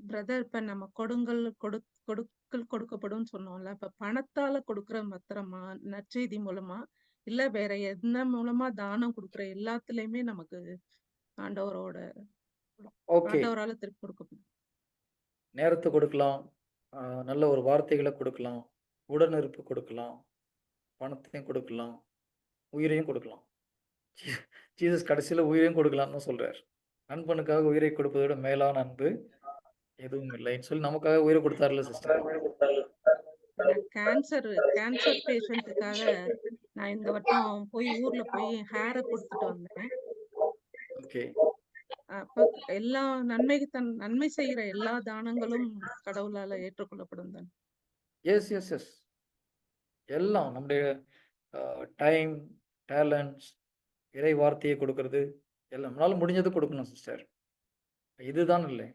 Brother இப்ப நம்ம கொடுக்கல் கொடுக்கப்படும் சொன்னோம்ல. இப்ப பணத்தால கொடுக்கிற மாத்திரமா, நற்செய்தி மூலமா, இல்ல வேற என்ன மூலமா தானம் குடுக்குற எல்லாத்துலயுமே நமக்கு ஆண்டவரோட ஓகே. ஆண்டவரால திருப்பி கொடுக்கப்படும். நேரத்த கொடுக்கலாம். அ நல்ல ஒரு வார்த்தைகள கொடுக்கலாம். உடனிருப்பு கொடுக்கலாம். பணத்தையும் கொடுக்கலாம். உயிரையும் கொடுக்கலாம். ஜீ ஜீசஸ் கடைசியில உயிரையும் கொடுக்கலான்னு தான் சொல்றாரு. நண்பனுக்காக உயிரை கொடுப்பதை விட மேலான அன்பு எதுவும் இல்லைன்னு சொல்லி நமக்காக உயிர குடுத்தார்ல சிஸ்டர். நான் கேன்சர் பேஷண்ட்டுக்காக நான் இந்த வட்டம் ஊர்ல போய் ஹேர குடுத்துட்டு வந்தேன். ஓகே. அப்ப நன்மை செய்யற எல்லா தானங்களும் கடவுளால ஏற்றுக்கொள்ளப்படும் தானே. எஸ். எல்லாம் நம்முடைய டைம், டேலண்ட்ஸ், இறை வார்த்தைய கொடுக்கிறது, எல்லாம் நம்மளால முடிஞ்சத கொடுக்கணும் சிஸ்டர். இதுதான் இல்லை.